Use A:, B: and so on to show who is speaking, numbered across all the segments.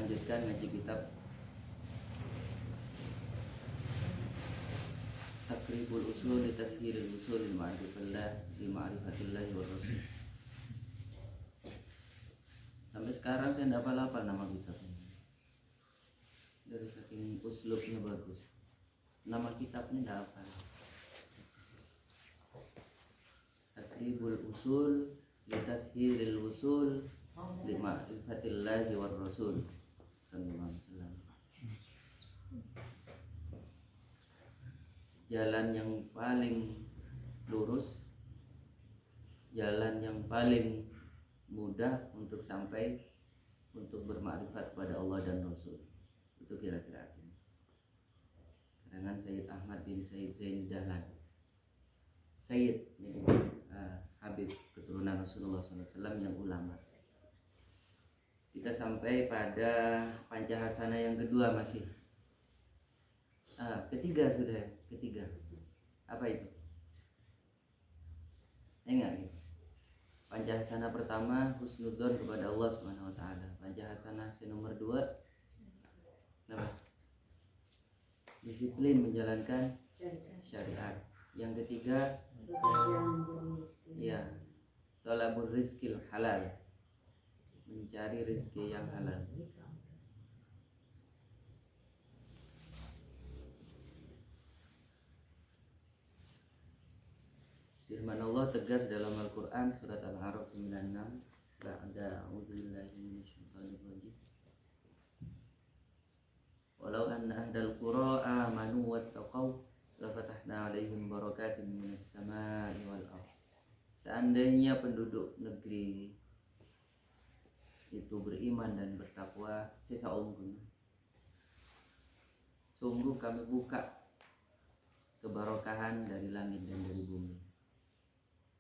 A: melanjutkan ngaji kitab Taqribul Usul li Tashhiril Usul li Ma'rifatillah wa Rasul. Sampai sekarang saya tidak hafal nama kitabnya. Dari saking uslubnya bagus. Nama kitabnya tidak hafal. Taqribul Usul li Tashhiril Usul li Ma'rifatillah wa Rasul. Sallallahu alaihi wasallam. Jalan yang paling lurus, jalan yang paling mudah untuk sampai untuk bermakrifat kepada Allah dan Rasul. Itu kira-kira artinya. Karangan Sayyid Ahmad bin Sayyid Zain Dahlan. Sayyid ini Habib keturunan Rasulullah SAW yang ulama. Kita sampai pada Pancahasana yang kedua masih. Ketiga sudah, ketiga. Apa itu? Ingat nih. Pancahasana pertama husnudzon kepada Allah Subhanahu wa taala. Pancahasana nomor 2 apa? Disiplin menjalankan syariat. Yang ketiga ya, thalabur rizqil halal. Mencari rezeki yang halal. Firman Allah tegas dalam Al-Quran surat Al-A'raf 96 ba'da a'udzubillahi minasyaitonir rajim. Walau anna ahlal qura amanu wattaqau lafatahna 'alaihim barakatin minas samaa'i wal ardh. Seandainya penduduk negeri itu beriman dan bertakwa, sungguh kami buka kebarokahan dari langit dan dari bumi.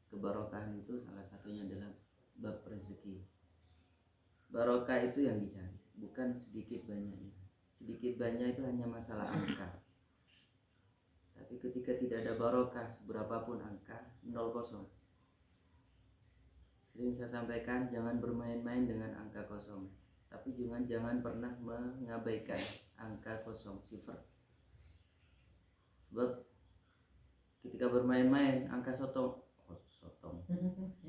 A: Kebarokahan itu salah satunya adalah bab rezeki. Barokah itu yang dicari, bukan sedikit banyaknya. Sedikit banyak itu hanya masalah angka. Tapi ketika tidak ada barokah, seberapapun angka, 0 kosong. Sering saya sampaikan, jangan bermain-main dengan angka kosong. Tapi jangan pernah mengabaikan angka kosong, sifar. Sebab ketika bermain-main, angka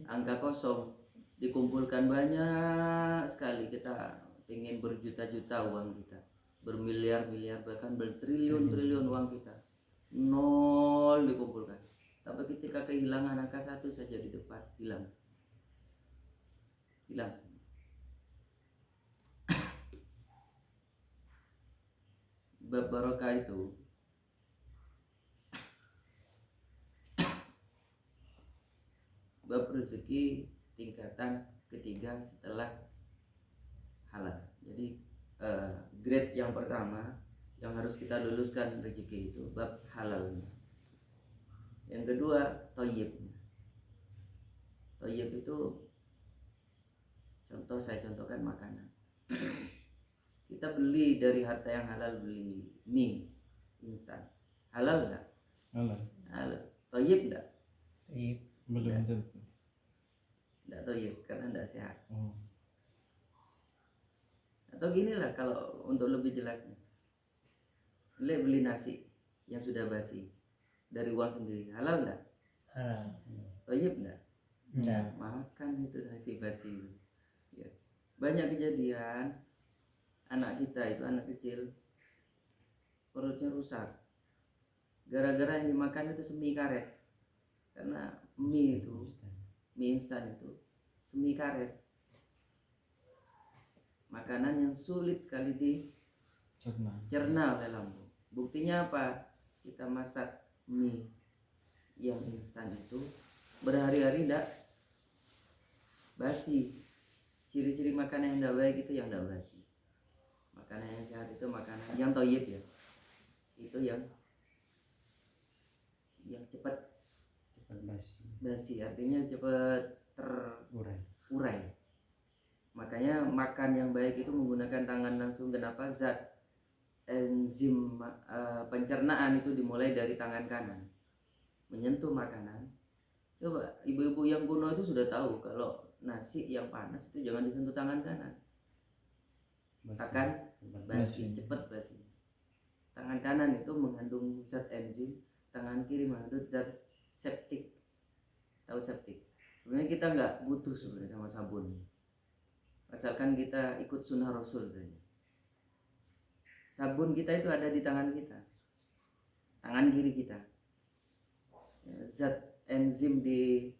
A: angka kosong dikumpulkan banyak sekali, kita ingin berjuta-juta uang kita, bermiliar-miliar, bahkan bertriliun-triliun uang kita, 0 dikumpulkan. Tapi ketika kehilangan angka 1 saja di depan, hilang. Bab barokah itu bab rezeki tingkatan ketiga setelah halal. Jadi grade yang pertama yang harus kita luluskan rezeki itu bab halalnya. Yang kedua thayyibnya. Thayyib itu saya contohkan makanan. Kita beli dari harta yang halal, beli mie instan. Halal enggak? Halal. Thayyib enggak?
B: Thayyib. Belum tentu.
A: Tidak thayyib karena tidak sehat. Atau ginilah kalau untuk lebih jelasnya, beli nasi yang sudah basi dari uang sendiri, halal enggak?
B: Halal.
A: Thayyib enggak?
B: Enggak.
A: Makan itu nasi basi. Ya. Banyak kejadian anak kita itu, anak kecil, perutnya rusak gara-gara yang dimakan itu semi karet. Karena mie instan itu semi karet, makanan yang sulit sekali dicerna oleh lambung. Buktinya apa? Kita masak mie yang instan itu berhari-hari tidak basi. Ciri-ciri makanan yang tidak baik itu yang tidak basi. Makanan yang sehat itu makanan yang thayyib ya, itu yang cepat basi, artinya cepat terurai. Makanya makan yang baik itu menggunakan tangan langsung. Kenapa? Zat enzim pencernaan itu dimulai dari tangan kanan menyentuh makanan. Coba ibu-ibu yang kuno itu sudah tahu kalau nasi yang panas itu jangan disentuh tangan kanan. akan basi, cepat basi. Tangan kanan itu mengandung zat enzim, tangan kiri mengandung zat septik. Tahu septik? Sebenarnya kita nggak butuh sebenarnya sama sabun, asalkan kita ikut sunnah Rasul saja. Sabun kita itu ada di tangan kita, tangan kiri kita. Zat enzim di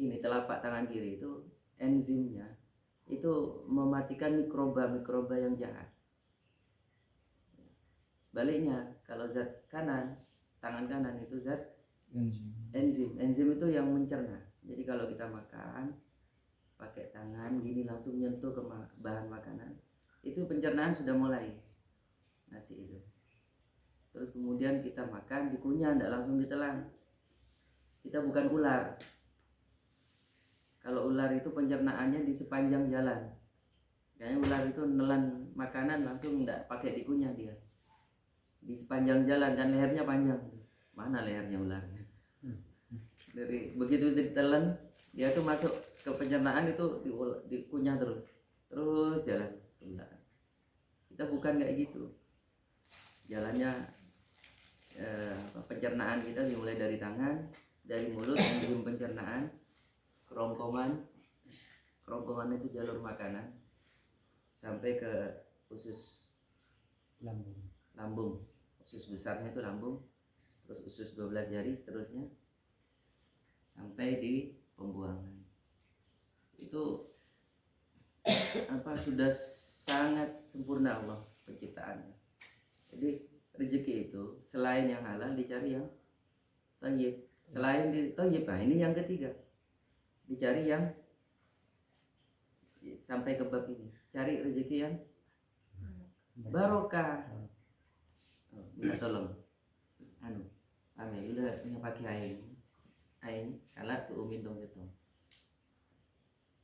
A: ini telapak tangan kiri itu, enzimnya itu mematikan mikroba yang jahat. Sebaliknya kalau zat kanan, tangan kanan itu zat enzim itu yang mencerna. Jadi kalau kita makan pakai tangan gini langsung nyentuh ke bahan makanan, itu pencernaan sudah mulai nasi itu. Terus kemudian kita makan dikunyah, tidak langsung ditelan. Kita bukan ular. Kalau ular itu pencernaannya di sepanjang jalan. Kayaknya ular itu nelan makanan langsung tidak pakai dikunyah dia. Di sepanjang jalan dan lehernya panjang. Mana lehernya ularnya? Dari begitu ditelan, dia tuh masuk ke pencernaan itu dikunyah terus jalan ke belakang. Kita bukan kayak gitu. Jalannya pencernaan kita dimulai dari tangan, dari mulut, enzim pencernaan, kerongkongan itu jalur makanan sampai ke usus lambung. Usus besarnya itu lambung, terus usus 12 jari seterusnya sampai di pembuangan. Itu sudah sangat sempurna Allah penciptaannya. Jadi rezeki itu selain yang halal dicari yang thayyib. Selain di thayyib, nah ini yang ketiga. Dicari yang sampai ke bab ini. Cari rezeki yang barokah. Minta tolong. Udah punya pakai air kalah tuh umin dong gitu.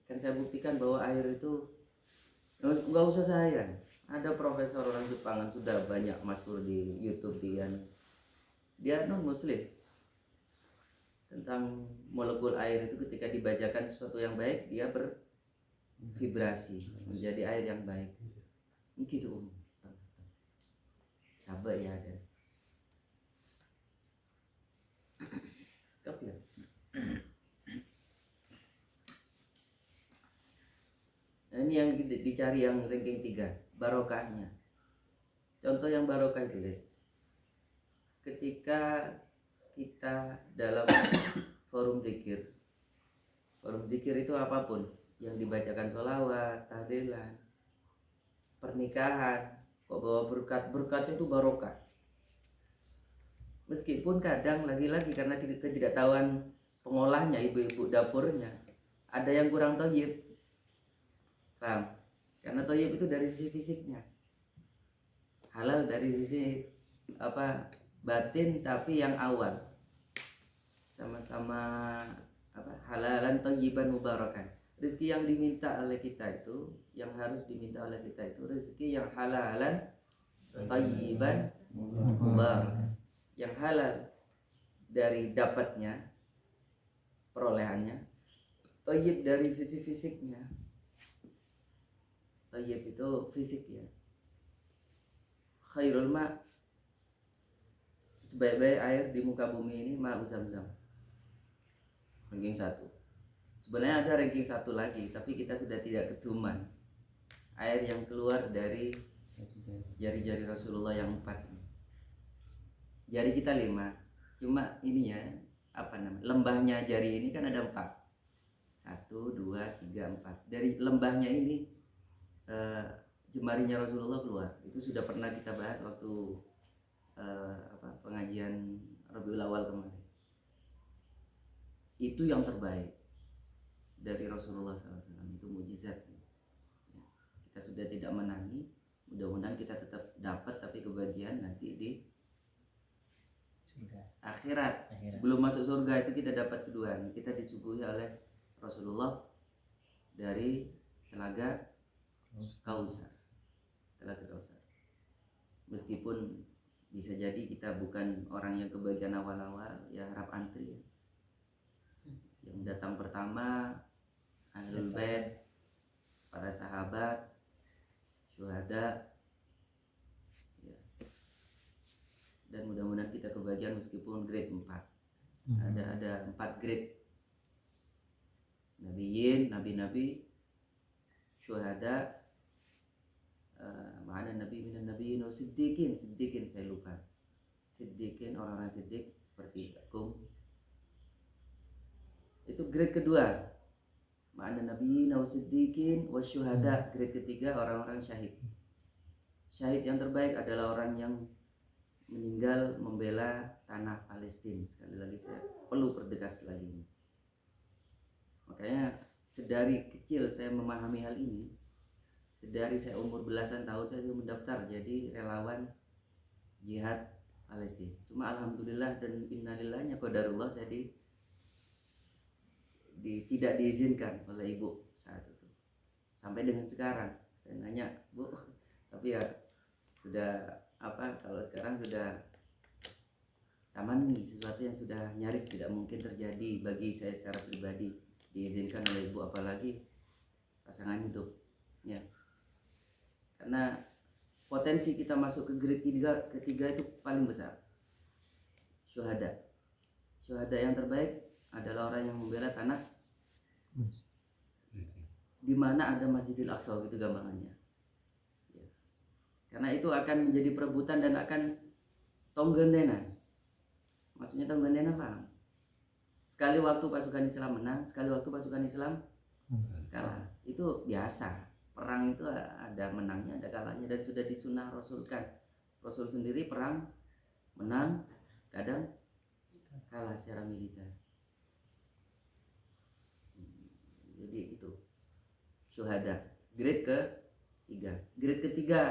A: Kan saya buktikan bahwa air itu nggak usah saya. Ada profesor orang Jepang sudah banyak masyhur di YouTube dia non muslim, tentang molekul air itu ketika dibacakan sesuatu yang baik dia bervibrasi menjadi air yang baik. Gitu sabar ya ada. Kopi ya? Nah, ini yang dicari yang ranking 3, barokahnya. Contoh yang barokah itu deh. Ketika kita dalam forum zikir itu apapun yang dibacakan sholawat, tahlilan, pernikahan, kok bawa berkat itu barokah. Meskipun kadang lagi-lagi karena ketidaktahuan pengolahnya, ibu-ibu dapurnya, ada yang kurang thayyib. Paham? Karena thayyib itu dari sisi fisiknya, halal dari sisi batin, tapi yang awal sama-sama halalan thayyiban mubarakan. Rezeki yang diminta oleh kita itu, yang harus diminta oleh kita itu rezeki yang halalan thayyiban mubarakan. Yang halal dari dapatnya, perolehannya, thayyib dari sisi fisiknya. Thayyib itu fisik ya. Khairul ma, sebaik-baik air di muka bumi ini ma'u Zamzam. Ranking 1. Sebenarnya ada ranking 1 lagi, tapi kita sudah tidak keduman. Air yang keluar dari jari-jari Rasulullah yang 4. Jari kita 5. Cuma ininya lembahnya jari ini kan ada 4. 1, 2, 3, 4. Dari lembahnya ini jemarinya Rasulullah keluar. Itu sudah pernah kita bahas waktu pengajian Rabiul Awal kemarin. Itu yang terbaik dari Rasulullah SAW. Itu mujizat. Kita sudah tidak menangi. Mudah-mudahan kita tetap dapat, tapi kebahagiaan nanti di akhirat. Sebelum masuk surga itu kita dapat seduhan. Kita disuguhi oleh Rasulullah dari telaga Kausar. Meskipun bisa jadi kita bukan orang yang kebagian awal-awal, ya harap antri. Yang datang pertama Ahlul Bait, para sahabat, syuhada, ya. Dan mudah-mudahan kita kebagian meskipun grade 4. Ada 4 grade. Nabiyin, nabi-nabi, syuhada, mana nabi minan nabiyin, siddiqin saya lupa. Siddiqin, orang-orang siddiq seperti akum. Itu grade kedua. Ma'ana nabiyyin wa siddiqin wa syuhada. Grade ketiga orang-orang syahid. Syahid yang terbaik adalah orang yang meninggal membela tanah Palestina. Sekali lagi saya perlu pertegas lagi ini. Makanya sedari kecil saya memahami hal ini. Sedari saya umur belasan tahun saya sudah mendaftar jadi relawan jihad Palestina. Cuma alhamdulillah dan innalillahnya qadarullah saya tidak diizinkan oleh ibu saat itu. Sampai dengan sekarang saya nanya, "Bu, tapi ya sudah apa kalau sekarang sudah taman nih, sesuatu yang sudah nyaris tidak mungkin terjadi bagi saya secara pribadi diizinkan oleh ibu, apalagi pasangan hidup." Ya. Karena potensi kita masuk ke grade ketiga itu paling besar. Syuhada. Syuhada yang terbaik adalah orang yang membela tanah di mana ada Masjidil Aqsa, gitu gambarannya. Ya. Karena itu akan menjadi perebutan dan akan tonggendenan. Maksudnya tonggendenan paham? Sekali waktu pasukan Islam menang, sekali waktu pasukan Islam kalah. Itu biasa. Perang itu ada menangnya, ada kalahnya, dan sudah disunah Rasulkan. Rasul sendiri perang menang, kadang kalah secara militer. Jadi itu syuhada. Grade ketiga. Grade ketiga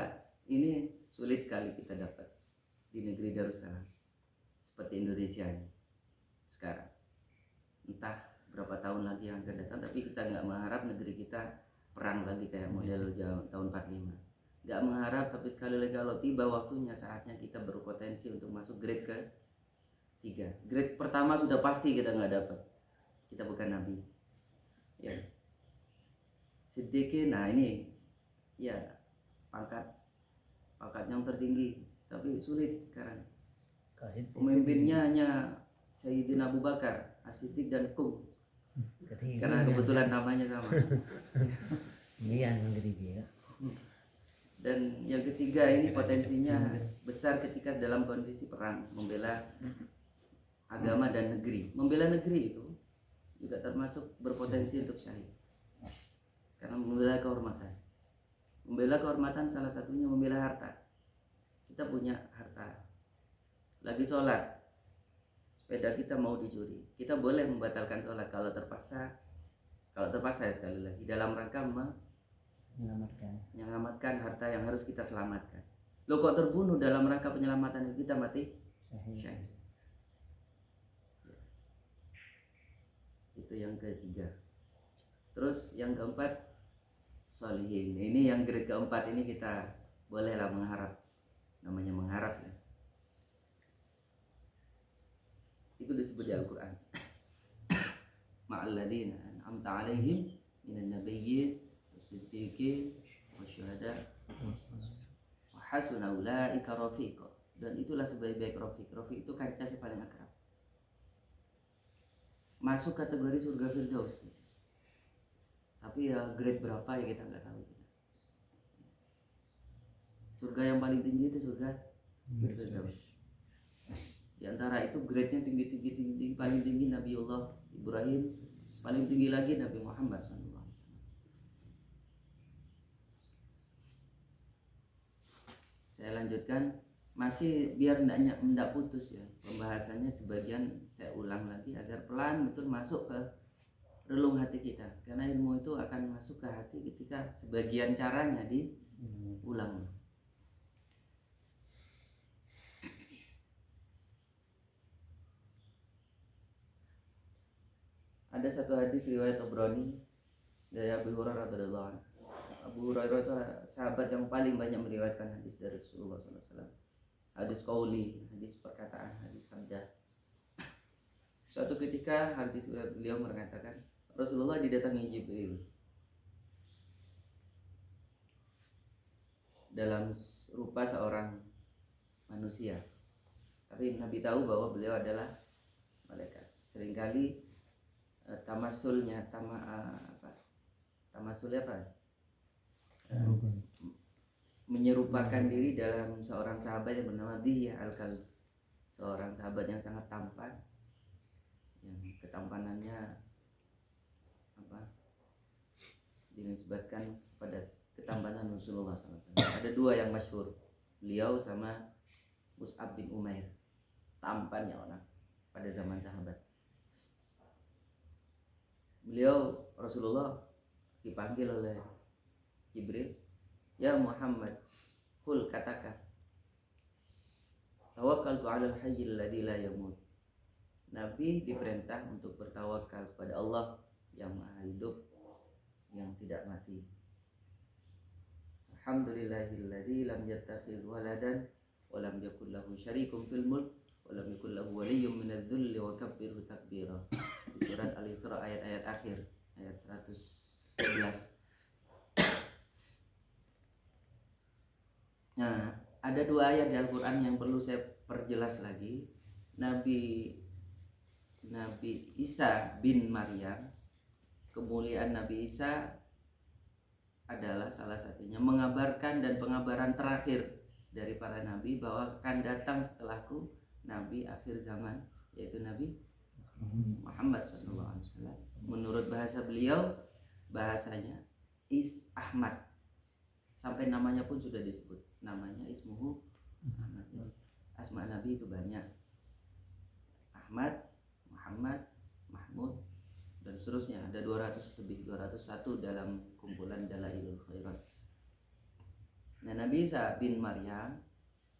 A: ini sulit sekali kita dapat di negeri Darussalam seperti Indonesia ini sekarang. Entah berapa tahun lagi yang akan datang, tapi kita nggak mengharap negeri kita perang lagi kayak model tahun 45. Nggak mengharap, tapi sekali lagi kalau tiba waktunya, saatnya kita berpotensi untuk masuk grade ke-3. Grade pertama sudah pasti kita nggak dapat. Kita bukan nabi. Ya. Siddiqin, nah ini ya pangkat yang tertinggi, tapi sulit sekarang. Pemimpinnya hanya Sayyidina Abu Bakar, As-Siddiq dan Kum. Karena kebetulan namanya sama. Dan yang ketiga ini potensinya besar ketika dalam kondisi perang, membela agama dan negeri. Membela negeri itu juga termasuk berpotensi untuk syahid. Karena membela kehormatan. Membela kehormatan salah satunya membela harta. Kita punya harta. Lagi sholat, sepeda kita mau dicuri, kita boleh membatalkan sholat kalau terpaksa ya, sekali lagi dalam rangka menyelamatkan harta yang harus kita selamatkan. Lo kok terbunuh dalam rangka penyelamatan kita mati syahid. Itu yang ketiga. Terus yang keempat sholihin. Ini yang grade keempat ini kita bolehlah mengharap, namanya mengharap ya. Itu disebut di Al-Quran. Ma'alladzina an'amta 'alaihim minan nabiyyin was-siddiqin wasyuhada wa hasuna ulaika rafiqa. Dan itulah sebaik-baik rafiq. Rafiq itu kancah yang paling akrab. Masuk kategori surga Firdaus. Tapi ya grade berapa ya kita nggak tahu. Surga yang paling tinggi itu surga Firdaus. Di antara itu grade-nya tinggi, paling tinggi Nabiullah Ibrahim, paling tinggi lagi Nabi Muhammad SAW. Saya lanjutkan, masih biar tidak putus ya pembahasannya, sebagian saya ulang lagi agar pelan betul masuk ke relung hati kita, karena ilmu itu akan masuk ke hati ketika sebagian caranya diulang. Ada satu hadis riwayat Tabrani dari Abu Hurairah radhiyallahu anhu. Abu Hurairah itu sahabat yang paling banyak meriwayatkan hadis dari Rasulullah SAW. Hadis qauli, hadis perkataan, hadis sabda. Suatu ketika hadis beliau mengatakan Rasulullah didatangi Jibril. dalam rupa seorang manusia. Tapi Nabi tahu bahwa beliau adalah malaikat. Seringkali tamasulnya menyerupakan diri dalam seorang sahabat yang bernama Dihya al-Kalbi, seorang sahabat yang sangat tampan, yang ketampanannya dinisbatkan pada ketampanan Rasulullah SAW. Ada dua yang masyhur, beliau sama Mus'ab bin Umair, tampannya orang pada zaman sahabat. Beliau Rasulullah dipanggil oleh Jibril, ya Muhammad, qul katakan, tawakkaltu 'alal hayyil ladzi la yamut. Nabi diperintah untuk bertawakal kepada Allah yang Maha Hidup, yang tidak mati. Alhamdulillahilladzi lam yattakhidh waladan wa lam yakul lahu syarikun fil mulk wa lam yakul lahu waliyyun minadh-dhulli wa kabbirhu takbira. Di surat Al-Isra ayat-ayat akhir, ayat 111. Nah, ada dua ayat di Al-Quran yang perlu saya perjelas lagi. Nabi Isa bin Maryam, kemuliaan Nabi Isa adalah salah satunya mengabarkan, dan pengabaran terakhir dari para nabi bahwa akan datang setelahku nabi akhir zaman, yaitu Nabi Muhammad SAW. Menurut bahasa beliau, bahasanya Ahmad, sampai namanya pun sudah disebut, namanya Ismuhu Ahmad. Jadi asma Nabi itu banyak, Ahmad, Muhammad, Mahmud, dan seterusnya. Ada 201 dalam kumpulan Dalailul Khairat. Nah, Nabi Isa bin Maryam,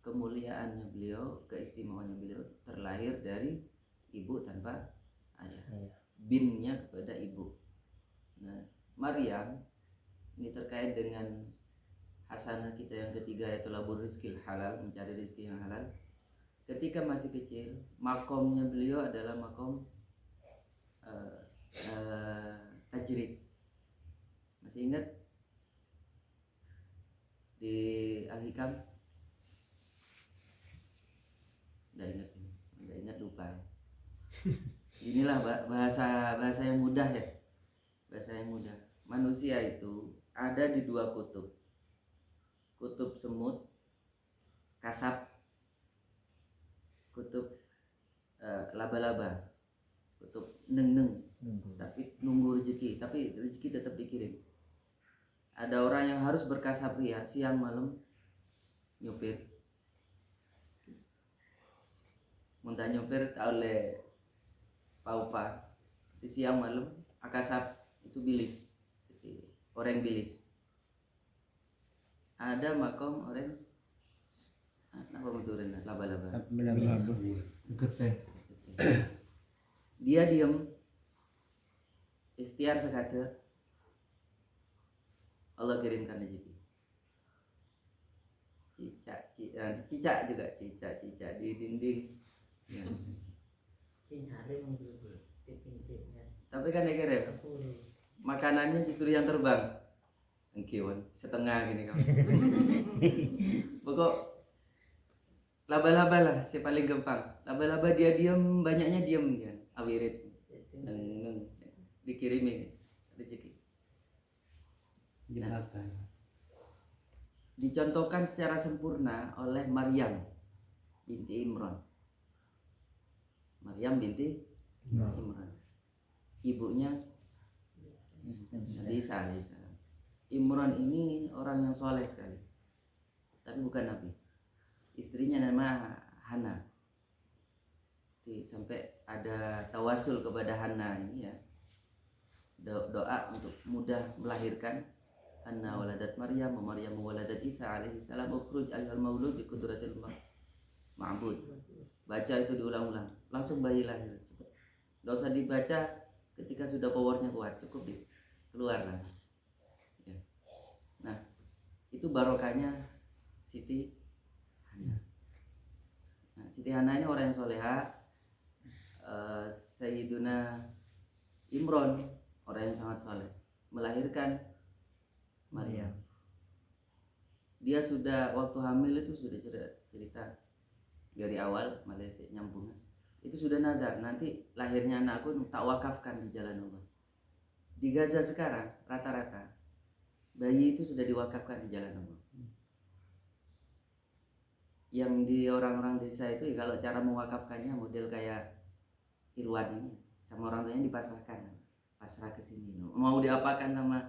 A: kemuliaannya beliau, keistimewaannya beliau terlahir dari ibu tanpa ayah, binnya kepada ibu. Nah, Maryam ini terkait dengan hasanah kita yang ketiga, yaitu labur rizkil halal, mencari rezeki yang halal. Ketika masih kecil, makomnya beliau adalah makom tajrid. Masih ingat di Al-Hikam? Udah ingat lupa. Inilah bahasa yang mudah ya. Bahasa yang mudah. Manusia itu ada di dua kutub. Kutub semut, kasab, kutub laba-laba, kutub neng-neng, tapi nunggu rezeki, tapi rezeki tetap dikirim. Ada orang yang harus berkasab ria, siang malam nyopir. Muntah nyopir tak oleh paupa, di siang malam akasab itu bilis, orang bilis. Ada makom orang apa betulan laba-laba. Dia diam, ikhtiar sekadar, Allah kirimkan rezeki. Cicak juga, cicak di dinding. Ya. Tapi kan ya kirim, makanannya justru yang terbang. Engkiwan setengah gini kamu. Pokok laba-laba lah, si paling gampang. Laba-laba dia diam, banyaknya diam kan, awirit, dikirimin rezeki. Nah, dicontohkan secara sempurna oleh Maryam binti Imran. Maryam binti Imran, ibunya Nabi Isa alaihissalam. Imran ini orang yang soleh sekali, tapi bukan nabi. Istrinya nama Hana. Sampai ada tawasul kepada Hana ini ya, doa untuk mudah melahirkan. Anna waladat Maryam wa Maryam waladat Isa alaihi salam, ukhruj ayyuhal maulud bi qudratil ma'bud. Baca itu diulang-ulang, langsung bayi lahir. Gak usah dibaca ketika sudah powernya kuat, cukup keluar lah. Ya. Nah, itu barokahnya Siti Hana. Nah, Siti Hana ini orang yang soleha. Sayyiduna Imran orang yang sangat soleh, melahirkan Maryam. dia sudah waktu hamil itu sudah cerita dari awal Malaysia nyambung itu sudah nazar, nanti lahirnya anakku tak wakafkan di jalan Allah. Di Gaza sekarang rata-rata bayi itu sudah diwakafkan di jalan Allah. Yang di orang-orang desa itu ya, kalau cara mewakafkannya model kayak Irwan ini, sama orang tuanya dipasrahkan, pasrah ke sini, mau diapakan sama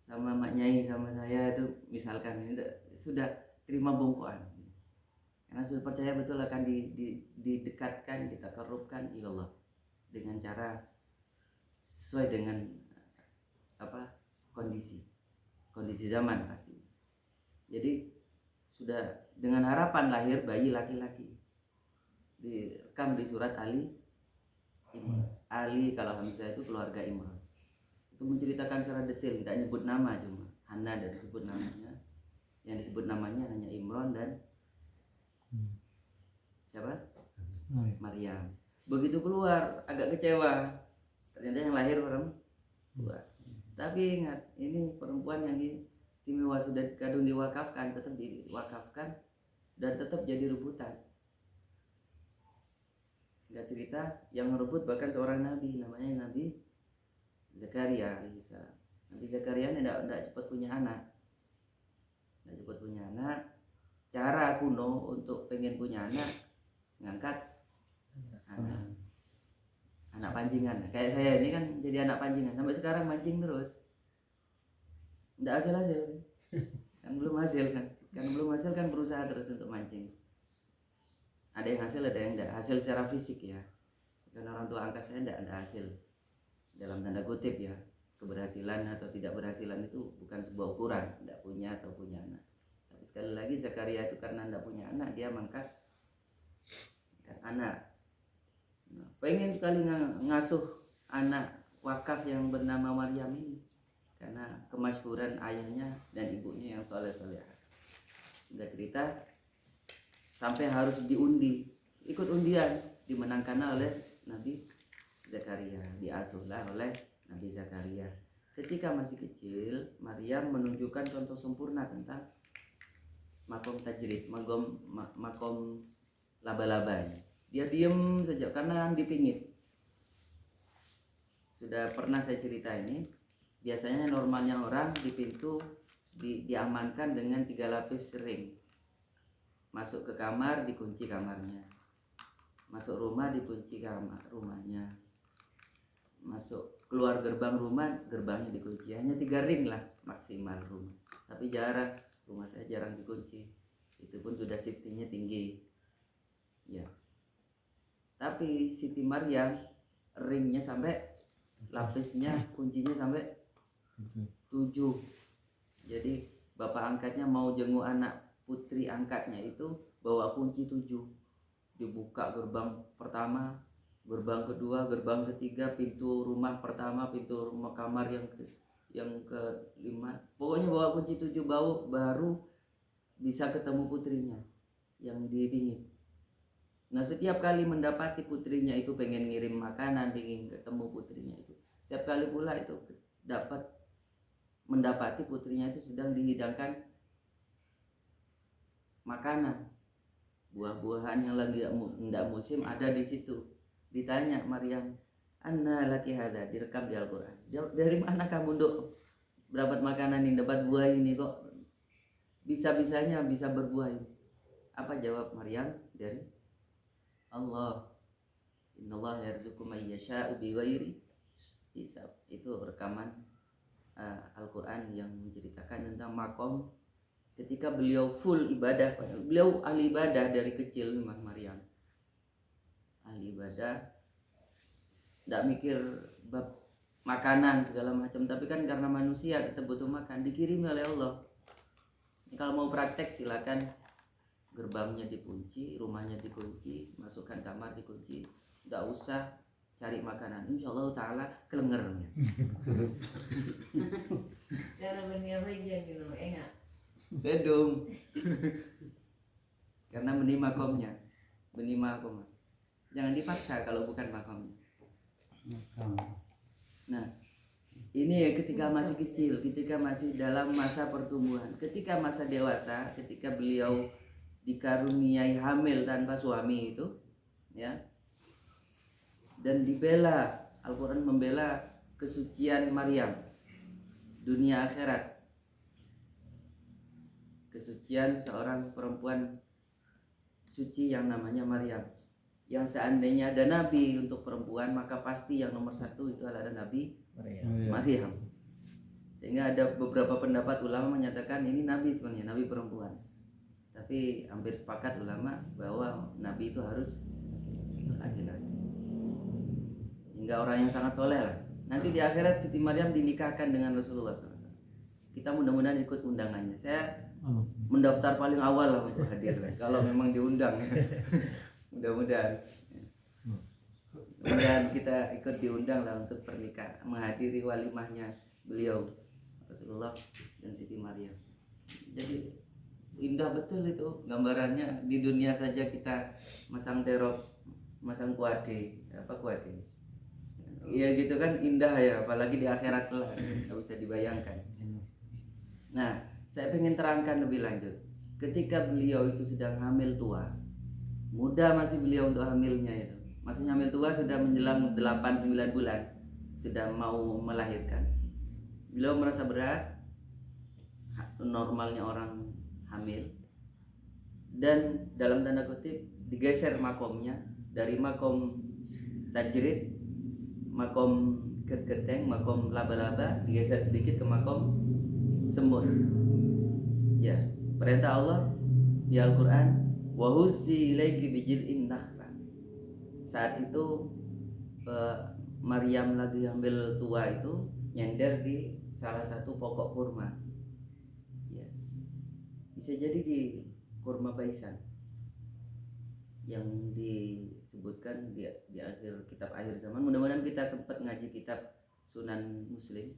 A: mak nyai sama saya itu misalkan ini sudah terima bongkoan karena sudah percaya betul akan didekatkan, ditakarrubkan ilallah dengan cara sesuai dengan apa kondisi zaman pasti. Jadi sudah dengan harapan lahir bayi laki-laki, direkam di surat Ali kalau Hamzah itu keluarga Imran. Itu menceritakan secara detail, tidak nyebut nama, cuma Hana dari disebut namanya, yang disebut namanya hanya Imran dan siapa? Maryam. Begitu keluar agak kecewa, ternyata yang lahir perempuan. Tapi ingat, ini perempuan yang istimewa, sudah kadung diwakafkan, tetap diwakafkan dan tetap jadi rebutan. Singkat cerita, yang merebut bahkan seorang nabi, namanya Nabi Zakaria alaihissalam. Nabi Zakaria tidak cepat punya anak. Cara kuno untuk pengen punya anak, ngangkat anak pancingan. Kayak saya ini kan jadi anak pancingan, sampai sekarang mancing terus. Tidak hasil kan belum hasil kan berusaha terus untuk mancing. Ada yang hasil, ada yang tidak hasil secara fisik ya. Dan orang tua angkat saya tidak ada hasil dalam tanda kutip ya. Keberhasilan atau tidak berhasilan itu bukan sebuah ukuran, tidak punya atau punya anak. Tapi sekali lagi Zakaria itu karena tidak punya anak, dia mengangkat anak. Nah, pengen sekali ngasuh anak wakaf yang bernama Maryam ini karena kemasyhuran ayahnya dan ibunya yang soleh-soleh. Sudah cerita sampai harus diundi, ikut undian, dimenangkan oleh Nabi Zakaria, diasuhlah oleh Nabi Zakaria. Ketika masih kecil, Maryam menunjukkan contoh sempurna tentang makom tajrid, makom laba-labanya. Dia diem saja karena dipingit. Sudah pernah saya cerita ini. Biasanya normalnya orang di pintu diamankan dengan 3 lapis ring. Masuk ke kamar dikunci kamarnya, masuk rumah dikunci rumahnya, masuk keluar gerbang rumah gerbangnya dikunci. Hanya 3 ring lah maksimal rumah, tapi rumah saya jarang dikunci, itu pun sudah safety-nya tinggi ya. Tapi Siti Maryam ringnya sampai lapisnya kuncinya sampai 7. Jadi bapak angkatnya mau jenguk anak putri angkatnya itu bawa kunci 7, dibuka gerbang pertama, gerbang kedua, gerbang ketiga, pintu rumah pertama, pintu rumah kamar yang ke-5, pokoknya bawa kunci 7 baru bisa ketemu putrinya yang dipingin. Nah setiap kali mendapati putrinya itu pengen ngirim makanan, pengen ketemu putrinya itu, setiap kali pula itu mendapati putrinya itu sedang dihidangkan makanan, buah-buahan yang lagi enggak musim ada di situ. Ditanya Maryam, "Anna laki hadza?" Direkam di Al-Qur'an. Dari mana kamu Dok dapat makanan ini, dapat buah ini, kok bisa-bisanya bisa berbuah ini? Apa jawab Maryam? Dari Allah. Innallaha yarzuqu may yasha'u bighairi hisab. Itu rekaman Al-Qur'an yang menceritakan tentang makom ketika beliau full ibadah. Beliau ahli ibadah dari kecil memang Maryam. Ahli ibadah, tidak mikir bab makanan segala macam, tapi kan karena manusia tetap butuh makan, dikirimi oleh Allah. Kalau mau praktek silakan, gerbangnya dikunci, rumahnya dikunci, masukkan kamar dikunci, tidak usah cari makanan, insya Allah Ta'ala kelengernya.
C: Kalau berniat aja gitu, enak.
A: Bedung. Karena benih makomnya, jangan dipaksa kalau bukan makomnya. Nah Ini ya ketika masih kecil, ketika masih dalam masa pertumbuhan, ketika masa dewasa, ketika beliau dikaruniai hamil tanpa suami itu, ya, dan dibela, Al-Quran membela kesucian Maryam, dunia akhirat, kesucian seorang perempuan suci yang namanya Maryam. Yang seandainya ada nabi untuk perempuan, maka pasti yang nomor satu itu adalah Nabi Maryam. Sehingga ada beberapa pendapat ulama menyatakan ini nabi sebenarnya, nabi perempuan. Tapi hampir sepakat ulama bahwa nabi itu harus laki-laki. Hingga orang yang sangat soleh lah. Nanti di akhirat Siti Maryam dinikahkan dengan Rasulullah SAW. Kita mudah-mudahan ikut undangannya. Saya mendaftar paling awal lah untuk hadir lah. Kalau memang diundang. Mudah-mudahan kita ikut diundang lah untuk pernikahan, menghadiri walimahnya beliau Rasulullah dan Siti Maryam. Jadi indah betul itu gambarannya. Di dunia saja kita masang terop, masang kuade, apa kuade? Iya gitu kan, indah ya, apalagi di akhirat lah, nggak bisa dibayangkan. Nah, saya pengen terangkan lebih lanjut. Ketika beliau itu sedang hamil tua, muda masih beliau untuk hamilnya itu, masih hamil tua, sudah menjelang 8-9 bulan, sudah mau melahirkan. Beliau merasa berat, normalnya orang hamil, dan dalam tanda kutip digeser makomnya dari makom tajrid, makom geteng, makom laba-laba, digeser sedikit ke makom semut. Ya, perintah Allah di Al-Quran, wa huzzi ilaiki bijil'in nakhlah. Saat itu Maryam lagi ambil tua itu nyender di salah satu pokok kurma. Ya. Bisa jadi di kurma baisan yang disebutkan di akhir kitab akhir zaman. Mudah-mudahan kita sempat ngaji kitab Sunan Muslim.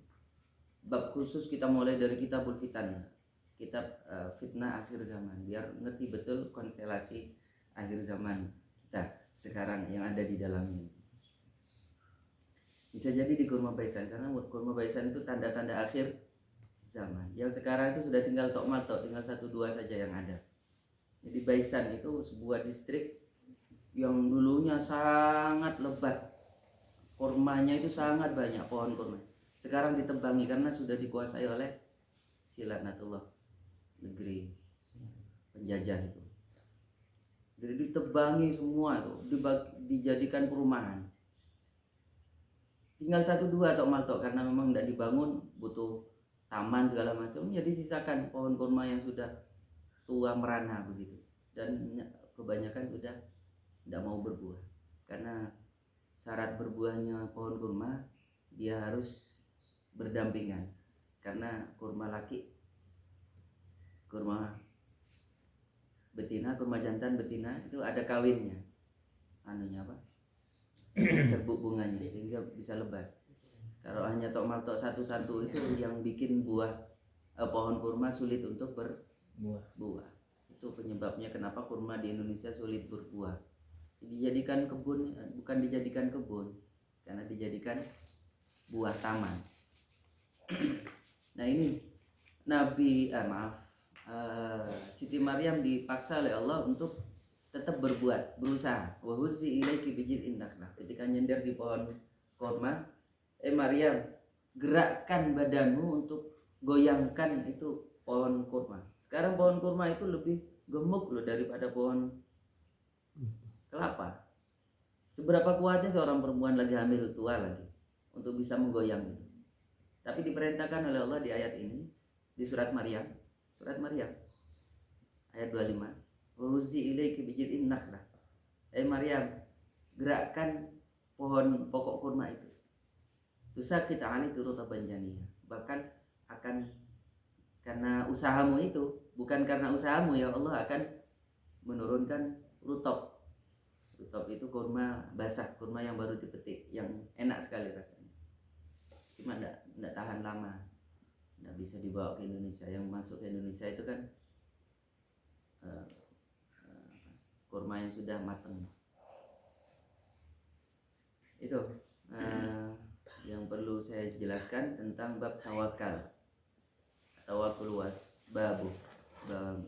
A: Bab khusus kita mulai dari Kitabul Fitan, kitab fitnah akhir zaman, biar ngerti betul konstelasi akhir zaman kita sekarang yang ada di dalamnya. Bisa jadi di kurma baisan, karena kurma baisan itu tanda-tanda akhir zaman. Yang sekarang itu sudah tinggal tok maltok, tinggal 1-2 saja yang ada. Jadi Baisan itu sebuah distrik yang dulunya sangat lebat, kurmanya itu sangat banyak, pohon kurma. Sekarang ditebangi karena sudah dikuasai oleh Silanatullah, negeri penjajah itu. Jadi ditebangi semua itu, dijadikan perumahan. Tinggal 1-2 atau maltok, karena memang tidak dibangun, butuh taman segala macam. Jadi sisakan pohon kurma yang sudah tua merana begitu, dan kebanyakan sudah tidak mau berbuah, karena syarat berbuahnya pohon kurma dia harus berdampingan, karena kurma laki, kurma betina, kurma jantan betina itu ada kawinnya, anunya apa, serbuk bunganya, sehingga bisa lebat. Kalau hanya tok maltok satu-satu itu yang bikin buah pohon kurma sulit untuk berbuah. Itu penyebabnya kenapa kurma di Indonesia sulit berbuah. Dijadikan kebun, bukan dijadikan kebun, karena dijadikan buah taman. Nah ini Siti Maryam dipaksa oleh Allah untuk tetap berbuat, berusaha. Wa huzzi ilaiki bijil'in nakhlah. Ketika nyender di pohon kurma, Maryam, gerakkan badanmu untuk goyangkan itu pohon kurma. Sekarang pohon kurma itu lebih gemuk loh daripada pohon kelapa. Seberapa kuatnya seorang perempuan lagi hamil tua lagi untuk bisa menggoyang itu. Tapi diperintahkan oleh Allah di ayat ini, di surat Maryam ayat 25, wa huzzi ilaiki bijil'in nakhlah. Maryam, gerakkan pohon pokok kurma itu. Tusaqit 'alaiki rutaban janiyah. Bahkan akan, karena usahamu itu, bukan karena usahamu ya Allah akan menurunkan rutop. Rutop itu kurma basah, kurma yang baru dipetik, yang enak sekali rasanya. Cuma tidak tahan lama, tidak bisa dibawa ke Indonesia. Yang masuk ke Indonesia itu kan kurma yang sudah matang. Itu yang perlu saya dijelaskan tentang bab tawakal. Tawakul was babu bab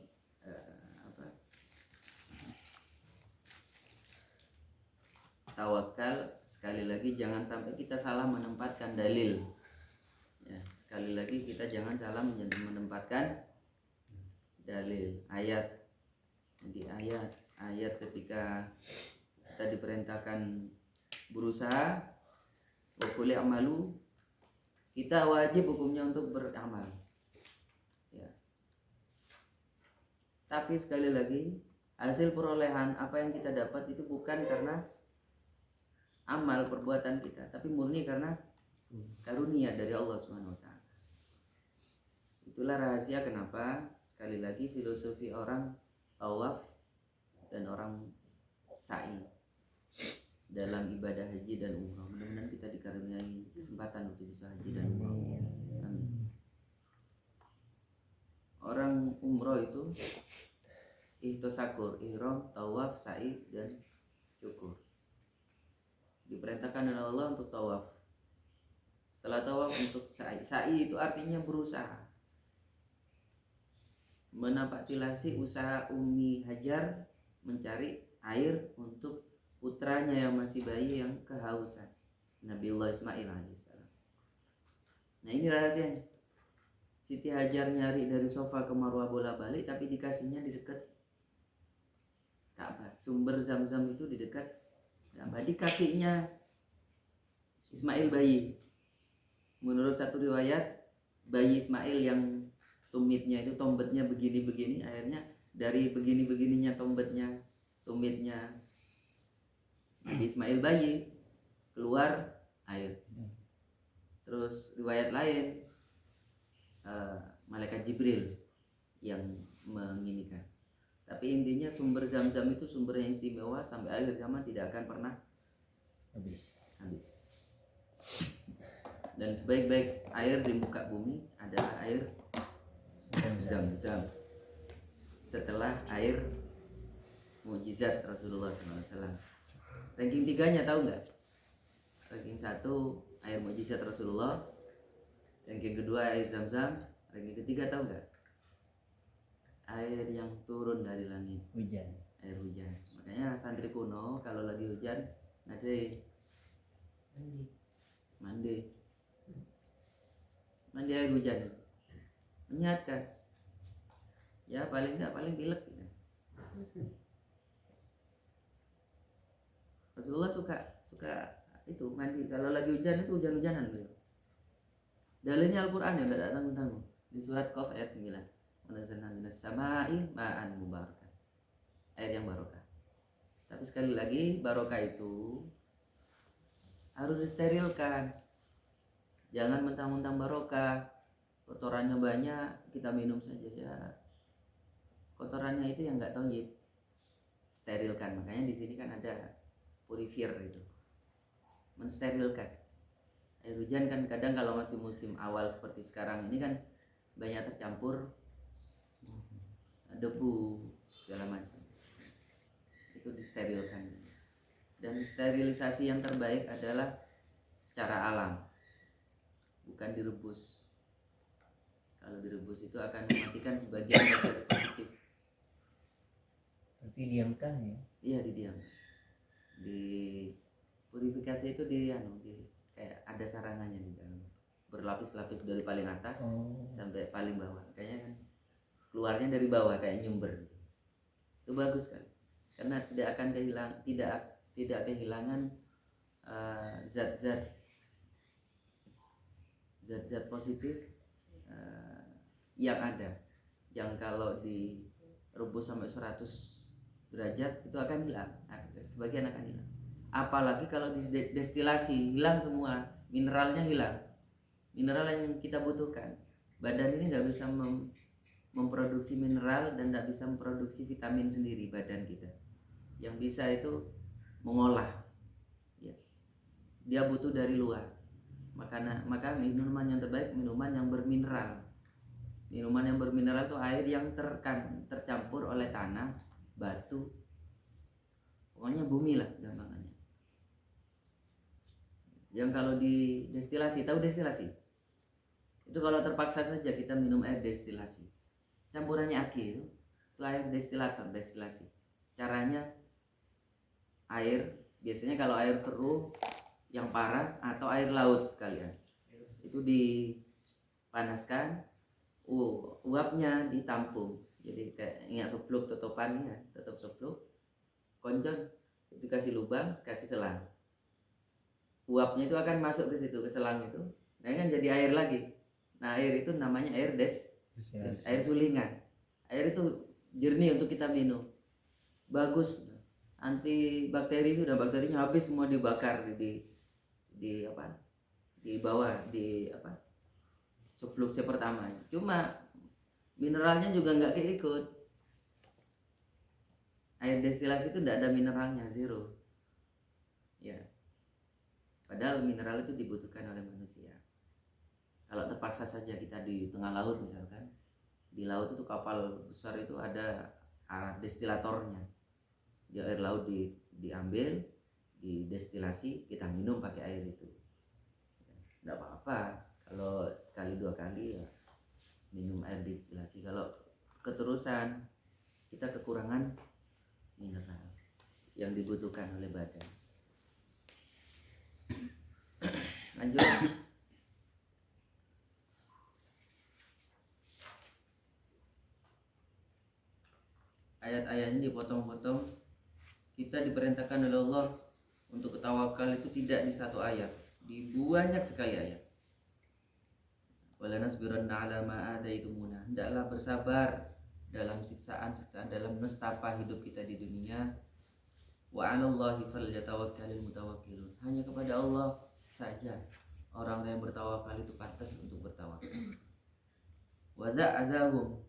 A: tawakal. Sekali lagi jangan sampai kita salah menempatkan dalil. Ya, sekali lagi kita jangan salah menempatkan dalil ayat. Jadi ayat ketika kita diperintahkan berusaha, wa qul i'malu, kita wajib hukumnya untuk beramal. Ya. Tapi sekali lagi hasil perolehan apa yang kita dapat itu bukan karena amal perbuatan kita, tapi murni karena karunia dari Allah Subhanahu wa taala. Itulah rahasia kenapa sekali lagi filosofi orang tawaf dan orang sa'i dalam ibadah haji dan umrah. Mudah-mudahan kita dikaruniai kesempatan untuk bisa haji dan umrah. Amin. Orang umrah itu ihtosakur, ihram, tawaf, sa'i dan syukur. Diperintahkan oleh Allah untuk tawaf. Setelah tawaf untuk sa'i. Sa'i itu artinya berusaha. Menapaktilasi usaha Umi Hajar mencari air untuk putranya yang masih bayi yang kehausan, Nabiullah Ismail alaihissalam. Nah ini rahasianya. Siti Hajar nyari dari sofa ke Marwah bola-balik, tapi dikasihnya di dekat Ka'bah. Sumber Zam-Zam itu di dekat Ka'bah, di kakinya Ismail bayi. Menurut satu riwayat, bayi Ismail yang tumitnya itu tombetnya begini-begini, akhirnya dari begini-begininya tumitnya Nabi Ismail bayi keluar air. Terus riwayat lain malaikat Jibril yang menginikan. Tapi intinya sumber Zam-Zam itu sumber yang istimewa, sampai akhir zaman tidak akan pernah habis. Dan sebaik-baik air di muka bumi adalah air Zam-Zam. Setelah air mukjizat Rasulullah SAW. Ranking 3-nya tahu nggak? Ranking 1 air mukjizat Rasulullah. Ranking kedua air Zam-Zam. Ranking ketiga tahu nggak? Air yang turun dari langit.
B: Hujan.
A: Air hujan. Makanya santri kuno kalau lagi hujan nanti mandi air hujan. Menyehatkan. Ya paling pilek. Rasulullah suka itu mandi kalau lagi hujan, itu hujan-hujanan beliau. Dalilnya Al-Qur'an ya, enggak tanggung-tanggung. Di surat Qaf ayat 9. Wanazalna minas sama'i ma'an mubarakan. Ayat yang barokah. Tapi sekali lagi barokah itu harus disterilkan. Jangan mentang-mentang barokah, kotorannya banyak kita minum saja ya. Kotorannya itu yang enggak thayyib. Sterilkan. Makanya di sini kan ada purifier itu, mensterilkan. Air hujan kan kadang kalau masih musim awal seperti sekarang ini kan banyak tercampur debu segala macam, itu disterilkan. Dan sterilisasi yang terbaik adalah cara alam, bukan direbus. Kalau direbus itu akan mematikan sebagian zat positif.
B: Berarti diamkan ya?
A: Iya, didiamkan. Di purifikasi itu di kayak ada sarangannya di dalam, berlapis-lapis dari paling atas sampai paling bawah. Kayaknya kan keluarnya dari bawah kayak nyumber. Itu bagus sekali karena tidak akan tidak kehilangan zat-zat positif yang ada, yang kalau direbus sampai 100 derajat itu akan hilang, sebagian akan hilang. Apalagi kalau destilasi, hilang semua, mineralnya hilang, mineral yang kita butuhkan. Badan ini nggak bisa memproduksi mineral dan nggak bisa memproduksi vitamin sendiri badan kita. Yang bisa itu mengolah, ya. Dia butuh dari luar. Maka minuman yang terbaik minuman yang bermineral. Minuman yang bermineral itu air yang tercampur oleh tanah, batu, pokoknya bumi lah gampangannya. yang kalau di destilasi, tahu destilasi? Itu kalau terpaksa saja kita minum air destilasi. Campurannya aki itu air destilator, destilasi. Caranya air, biasanya kalau air keruh yang parah atau air laut sekalian, itu dipanaskan, uapnya ditampung. Jadi kayak ingat sopluk tutupannya, tutup sopluk, koncon itu kasih lubang, kasih selang. Uapnya itu akan masuk ke situ, ke selang itu. Nah kan jadi air lagi. Nah air itu namanya air air sulingan. Air itu jernih untuk kita minum, bagus, anti bakteri. Itu udah bakterinya habis semua dibakar di apa, di bawah, di apa, subfluknya pertama. Cuma mineralnya juga nggak keikut. Air destilasi itu tidak ada mineralnya, zero ya, padahal mineral itu dibutuhkan oleh manusia. Kalau terpaksa saja kita di tengah laut misalkan, di laut itu kapal besar itu ada alat destilatornya, di air laut diambil, didestilasi, kita minum pakai air itu. Tidak apa-apa kalau sekali dua kali ya minum air destilasi. Kalau keterusan kita kekurangan mineral yang dibutuhkan oleh badan. Lanjut. Ayat-ayatnya dipotong-potong. Kita diperintahkan oleh Allah untuk tawakal itu tidak di satu ayat, di banyak sekali ayat. Wala nasbiranna ala ma adaitumuna. Hendaklah bersabar dalam siksaan-siksaan, dalam nestapa hidup kita di dunia. Wa 'alallahi falyatawakkalul mutawakkilun. Hanya kepada Allah saja orang yang bertawakal itu pantas untuk bertawakal. Wa za'adahum,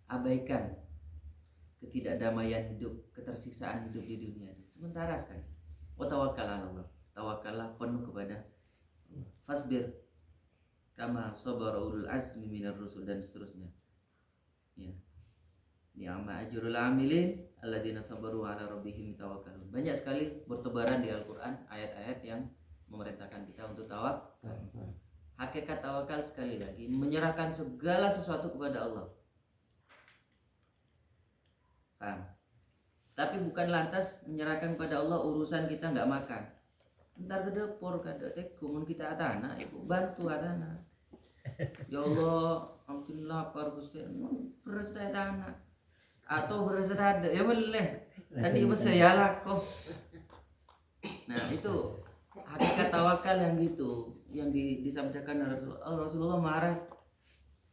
A: abaikan ketidakdamaian hidup, ketersiksaan hidup di dunia sementara sekali. Wa tawakkal 'ala Allah, tawakallah penuh kepada Allah. Fasbir kama sabara ulul azmi minar rusul, dan seterusnya. Ya. Ni'ma ajrul amilin alladzina sabaru 'ala rabbihim tawakkalun. Banyak sekali bertebaran di Al-Qur'an ayat-ayat yang memerintahkan kita untuk tawakal. Hakikat tawakal sekali lagi menyerahkan segala sesuatu kepada Allah. Paham? Tapi bukan lantas menyerahkan kepada Allah urusan kita nggak makan. Ntar ke dapur kada kumun kita atana, ibu bantu atana. Ya Allah, makin lapar Gusti. Beras tak atana. Atau beras tak ada, ya boleh. Tadi ibu saya laku. Nah itu hakikat tawakal yang gitu, yang disampaikan Rasulullah marah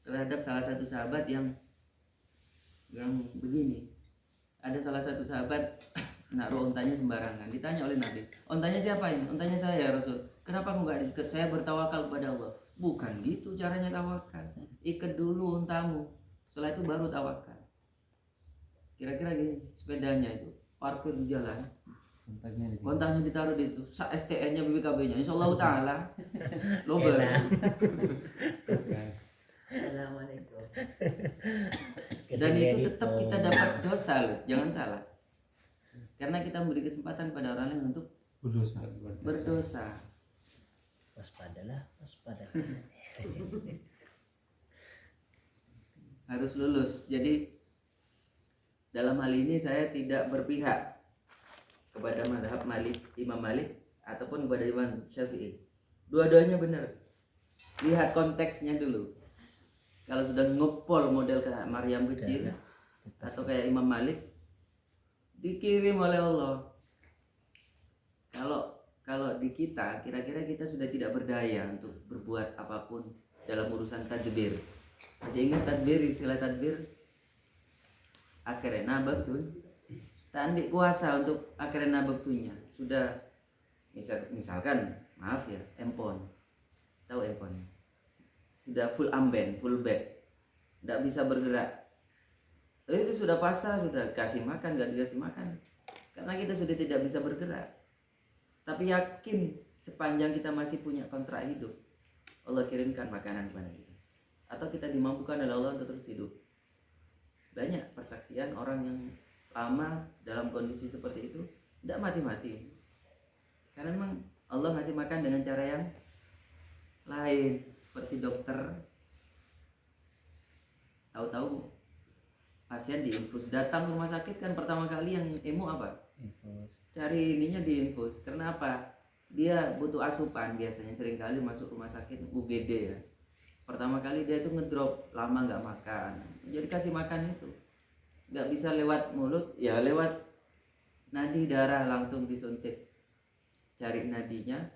A: terhadap salah satu sahabat yang begini. Ada salah satu sahabat naruh ontanya sembarangan. Ditanya oleh Nabi, ontanya siapa ini? Ontanya saya ya Rasul. Kenapa enggak diikat? Saya bertawakal kepada Allah. Bukan gitu caranya tawakal. Ikat dulu ontamu, setelah itu baru tawakal. Kira-kira gini, sepedanya itu parkir di jalan, kontaknya ditaruh di itu, STN-nya BPKB-nya, insyaallah taala lober.
C: Assalamualaikum.
A: Dan itu tetap kita dapat dosa loh, jangan salah. Karena kita memberi kesempatan pada orang lain untuk berdosa.
B: Waspadalah, waspada.
A: Harus lulus. Jadi dalam hal ini saya tidak berpihak kepada mazhab Malik, Imam Malik ataupun kepada Imam Syafi'i. Dua-duanya benar. Lihat konteksnya dulu. Kalau sudah ngepol model kayak Maryam kecil atau kayak Imam Malik, dikirim oleh Allah. Kalau di kita, kira-kira kita sudah tidak berdaya untuk berbuat apapun dalam urusan tadbir. Masih ingat tadbir, istilah tadbir? Akhirnya nabak tuh. Tandi kuasa untuk akhirnya nabak tuhnya. Sudah misalkan, maaf ya, empon. Tahu empon? Sudah full amben, full bed, tidak bisa bergerak. Itu sudah pasrah, sudah kasih makan, nggak dikasih makan, karena kita sudah tidak bisa bergerak. Tapi yakin sepanjang kita masih punya kontrak hidup, Allah kirimkan makanan kepada kita, atau kita dimampukan oleh Allah untuk terus hidup. Banyak persaksian orang yang lama dalam kondisi seperti itu tidak mati-mati, karena memang Allah ngasih makan dengan cara yang lain, seperti dokter tahu-tahu pasien diinfus, datang ke rumah sakit kan pertama kali yang emo apa?
B: Infus.
A: Cari ininya diinfus. Kenapa? Dia butuh asupan, biasanya sering kali masuk rumah sakit UGD ya. Pertama kali dia itu ngedrop, lama nggak makan, jadi kasih makan itu nggak bisa lewat mulut, ya lewat nadi darah, langsung disuntik, cari nadinya,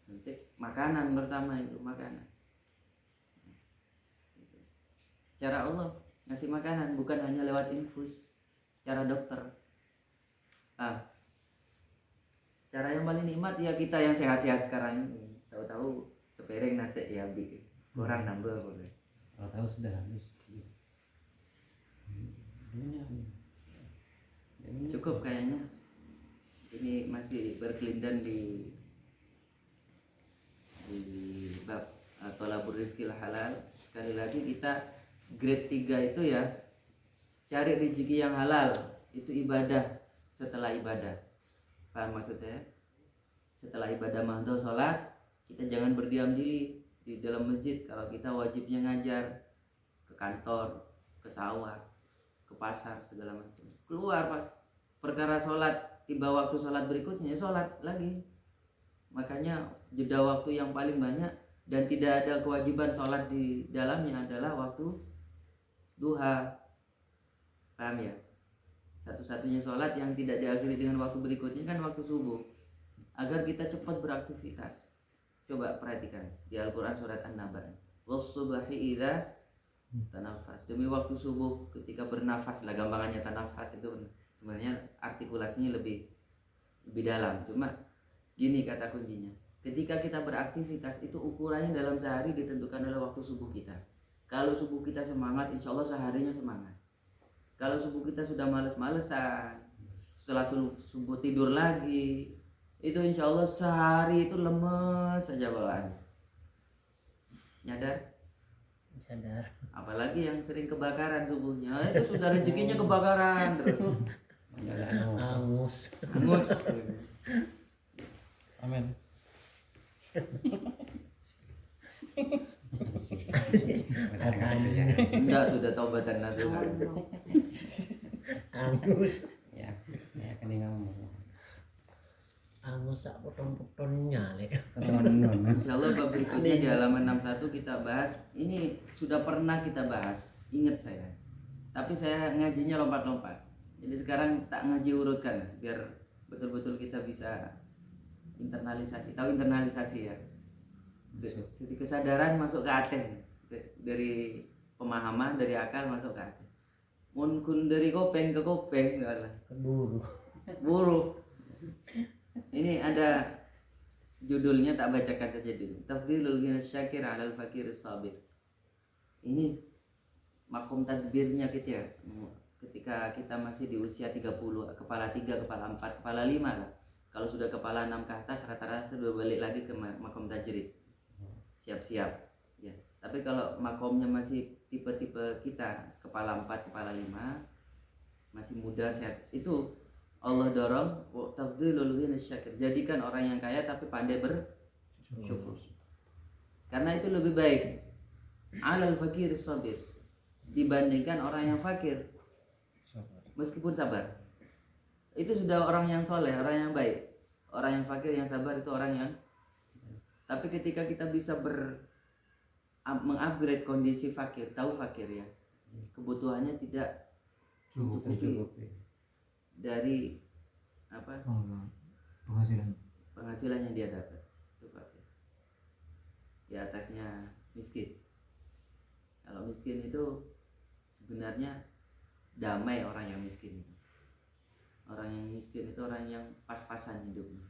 A: suntik, makanan pertama itu makanan. Cara Allah ngasih makanan bukan hanya lewat infus, cara dokter. Cara yang paling nikmat ya kita yang sehat-sehat sekarang ini. Tahu-tahu sepiring nasi ya bikin kurang nambah boleh.
D: Tahu sudah habis.
A: Cukup kayaknya. Ini masih berkelindan di bab thalabur rizqil halal. Sekali lagi kita grade 3 itu ya, cari rezeki yang halal, itu ibadah setelah ibadah. Paham maksud saya? Setelah ibadah mahdoh sholat, kita jangan berdiam diri di dalam masjid. Kalau kita wajibnya ngajar, ke kantor, ke sawah, ke pasar, segala macam, keluar pas perkara sholat, tiba waktu sholat berikutnya sholat lagi. Makanya jeda waktu yang paling banyak dan tidak ada kewajiban sholat di dalamnya adalah waktu duha. Paham ya? Satu-satunya sholat yang tidak diakhiri dengan waktu berikutnya kan waktu subuh, agar kita cepat beraktivitas. Coba perhatikan di Al-Quran surat An-Naba, was-subhi idza tanafas, demi waktu subuh ketika bernafas lah, gampangannya tanafas itu sebenarnya artikulasinya lebih dalam. Cuma gini kata kuncinya, ketika kita beraktivitas itu ukurannya dalam sehari ditentukan oleh waktu subuh kita. Kalau subuh kita semangat, insya Allah seharinya semangat. Kalau subuh kita sudah males-malesan, setelah subuh tidur lagi, itu insya Allah sehari itu lemes saja bawaan. Nyadar?
B: Sadar.
A: Apalagi yang sering kebakaran subuhnya, itu sudah rezekinya kebakaran terus.
B: Angus.
A: Angus.
D: Amin.
B: Katanya
A: Enggak, sudah taubatan nasuha.
B: angus.
D: Ya kan yang ngomong.
B: Angus sak potong-potongnya le.
D: Teman-teman.
A: Insya Allah bab berikutnya di halaman 61 kita bahas. Ini sudah pernah kita bahas, ingat saya. Tapi saya ngajinya lompat-lompat. Jadi sekarang tak ngaji urutkan biar betul-betul kita bisa internalisasi. Tahu internalisasi ya? Jadi kesadaran masuk ke hati, dari pemahaman, dari akal masuk ke hati. Mun kun dari kopeng ke kopeng,
B: Keburu.
A: buruk. Ini ada judulnya, tak bacakan saja dulu. Tafdhilul ghina syakir 'alal fakir sabir. Ini makom tadbirnya kita ya. Ketika kita masih di usia 30, kepala 3, kepala 4, kepala 5 lah. Kalau sudah kepala 6 ke atas rata-rata sudah balik lagi ke makom tajrid. Siap-siap ya. Tapi kalau makomnya masih tipe-tipe kita, kepala 4, kepala 5, masih muda sehat, itu Allah dorong tafdhilul ghina syakir, jadikan orang yang kaya tapi pandai bersyukur. Karena itu lebih baik 'alal fakir sabir dibandingkan orang yang fakir meskipun sabar. Itu sudah orang yang soleh, orang yang baik. Orang yang fakir yang sabar itu orang yang. Tapi ketika kita bisa mengupgrade kondisi fakir, tahu fakir ya, kebutuhannya tidak mencukupi dari apa penghasilan yang dia dapat, itu fakir. Di atasnya miskin. Kalau miskin itu sebenarnya damai orang yang miskin. Orang yang miskin itu orang yang pas-pasan hidupnya,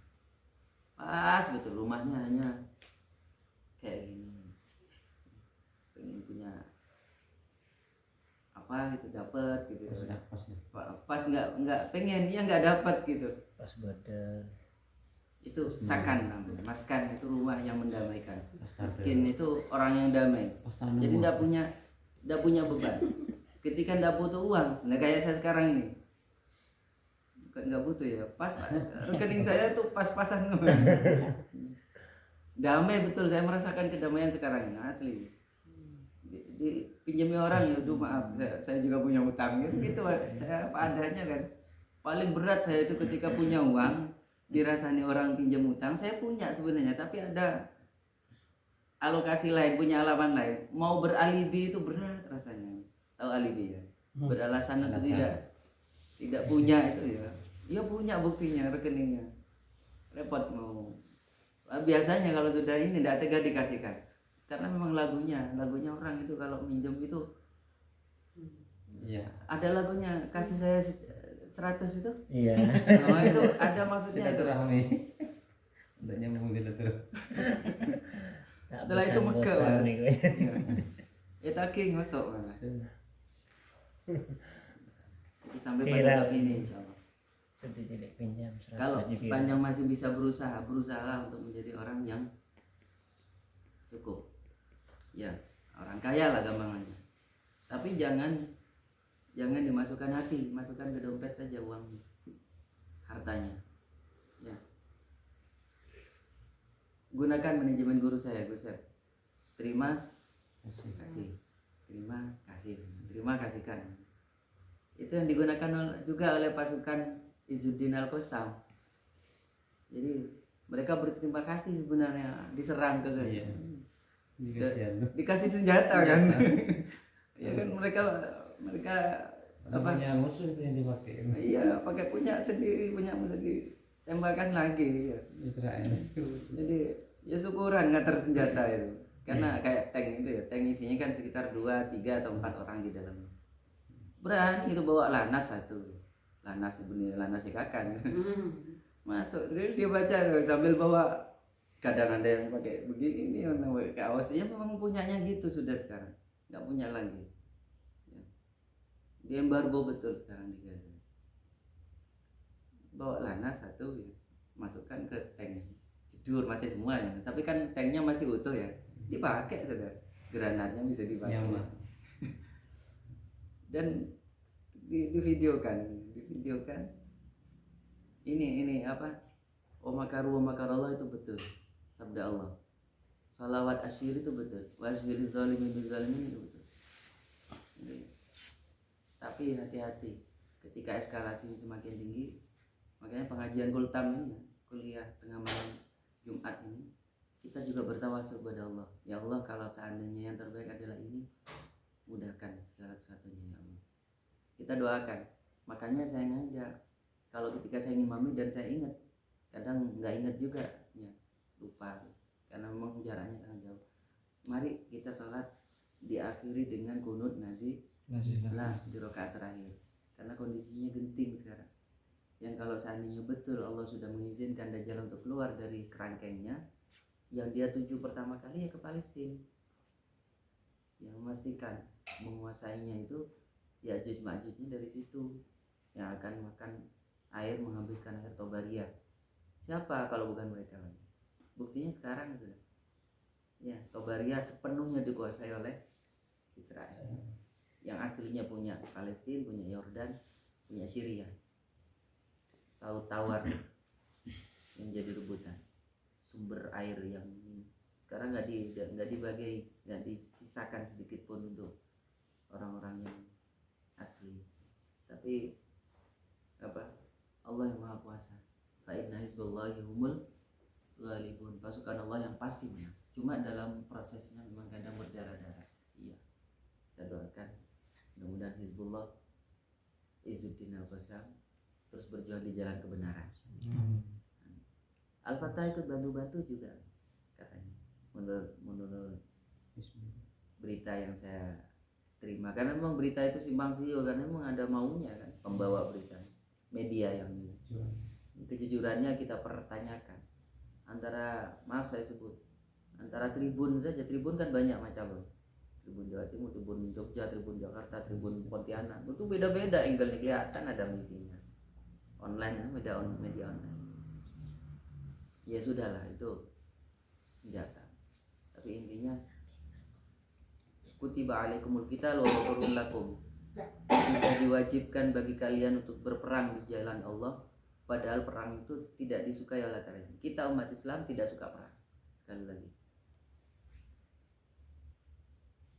A: pas betul, rumahnya hanya kayak gini, pengen punya apa gitu, dapat gitu. Pas nggak pengen, ya nggak dapat gitu.
B: Pas badan.
A: Itu sakan namanya. Maskan itu rumah yang mendamaikan. Miskin itu orang yang damai. Jadi nggak punya beban. Ketika nggak butuh uang, nah kayak saya sekarang ini, bukan nggak butuh ya, pas rekening saya tuh pas-pasan, damai betul. Saya merasakan kedamaian sekarang ini asli. Pinjami orang ya, aduh maaf saya juga punya utang gitu, saya apa adanya kan. Paling berat saya itu ketika punya uang dirasani orang pinjam utang. Saya punya sebenarnya, tapi ada alokasi lain, punya alaman lain. Mau beralibi itu berat rasanya. Tahu alibi ya? Beralasan untuk tidak punya itu ya. Ya punya buktinya, rekeningnya. Repot mau. Biasanya kalau sudah ini tidak tega dikasihkan. Karena memang lagunya orang itu kalau minjem itu
D: Iya.
A: ada lagunya, kasih saya 100 itu.
B: Iya.
A: Oh, itu ada maksudnya itu.
D: Silaturahmi. Untuk nyambung silaturahmi.
B: Tak
A: Setelah itu mega,
B: bosan-bosan
A: Mas.
B: nih gue.
A: Ya taking masuk mana. Itu sampai pada
B: Viral.
A: bab ini insyaallah.
B: Sedih tidak pinjam 100
A: Kalau
B: di
A: sepanjang masih bisa berusaha untuk menjadi orang yang cukup. Ya, orang kaya lah gampangannya. Tapi jangan dimasukkan hati, masukkan ke dompet saja uang hartanya. Ya. Gunakan manajemen guru saya, Gus. Terima
D: Kasih.
A: kasih. Terima kasih. Terima kasihkan. Itu yang digunakan juga oleh pasukan Izzuddin Al-Qassam. Jadi mereka berterima kasih sebenarnya diserang ke
D: Iya.
A: dikasih senjata kan. Ya kan mereka
D: Punya musuh itu yang dipakai.
A: iya pakai punya sendiri, punyamu sendiri, tembakan lagi ya.
D: Israel.
A: Jadi ya syukuran nggak tersenjata itu, karena kayak tank itu ya, tank isinya kan sekitar 2, 3 atau 4 orang di dalamnya. Berani itu bawa lanas satu, lanas sebenarnya lanas ikakan. Masuk dia baca sambil bawa, kadang ada yang pakai begini yang pakai kaos. Ya memang punyanya gitu sudah sekarang, nggak punya lagi ya. Di embargo betul sekarang di Gaza. Bawa lanas satu ya, masukkan ke tank, tidur mati semuanya. Tapi kan tanknya masih utuh ya, dipakai sudah, granatnya bisa dipakai.
D: Nyaman.
A: Dan divideokan ini apa, wa makaru wa makarallah itu betul sabda Allah. Salawat asyir itu betul, wa asyir zalimin bizalimin itu betul. Jadi, tapi hati-hati ketika eskalasinya semakin tinggi. Makanya pengajian kultam ini ya, kuliah tengah malam Jumat ini, kita juga bertawasul kepada Allah. Ya Allah, kalau seandainya yang terbaik adalah ini, mudahkan segala sesuatunya ya Allah. Kita doakan. Makanya saya ngajak, kalau ketika saya ngimami dan saya ingat, kadang nggak ingat juga ya, lupa karena memang jaraknya sangat jauh. Mari kita sholat diakhiri dengan kunut nazilah di rakaat terakhir, karena kondisinya genting sekarang. Yang kalau seandainya betul Allah sudah mengizinkan Dajjal untuk keluar dari kerangkengnya, yang dia tuju pertama kali ya ke Palestina, yang memastikan menguasainya itu Ya'juj Ma'jujnya dari situ, yang akan makan air, menghabiskan air Tobaria. Siapa kalau bukan mereka lagi? Buktinya sekarang sudah ya, Tobaria sepenuhnya dikuasai oleh Israel, yang aslinya punya Palestina, punya Yordan, punya Syria. Tahu tawar yang jadi rebutan sumber air yang ini sekarang nggak dibagi, nggak disisakan sedikit pun untuk orang-orang yang asli. Tapi apa, Allah yang maha kuasa. Fa inna hizballahi humul ghalibun, pasukan Allah yang pasti menang. Cuma dalam prosesnya memang kadang berdarah-darah. Iya, kita doakan mudah-mudahan Hizbullah Izzuddin Al-Qassam terus berjuang di jalan kebenaran. Al-Fatah ikut bantu-bantu juga katanya, menurut berita yang saya terima. Karena memang berita itu simpang siur, karena memang ada maunya kan pembawa berita, media yang ini. Kejujurannya kita pertanyakan. Antara, maaf saya sebut, antara tribun saja, tribun kan banyak macam, tribun Jawa Timur, tribun Jogja, tribun Jakarta, tribun Pontianak, itu beda-beda angle-nya, kelihatan ada misinya. Online, media online. Ya sudahlah, itu senjata. Tapi intinya kutiba alaikumul qital wa huwa lakum, sudah diwajibkan bagi kalian untuk berperang di jalan Allah, padahal perang itu tidak disukai oleh kalian. Kita umat Islam tidak suka perang. sekali lagi.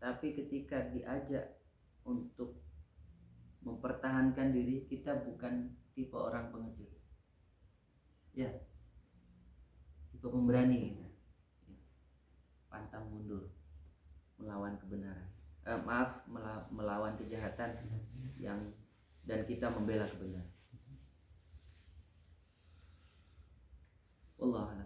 A: Tapi ketika diajak untuk mempertahankan diri, kita bukan tipe orang pengecut. Ya, tipe pemberani kita. Ya. Pantang mundur melawan kebenaran. Melawan kejahatan dan kita membela kebenaran. Wallahu a'lam.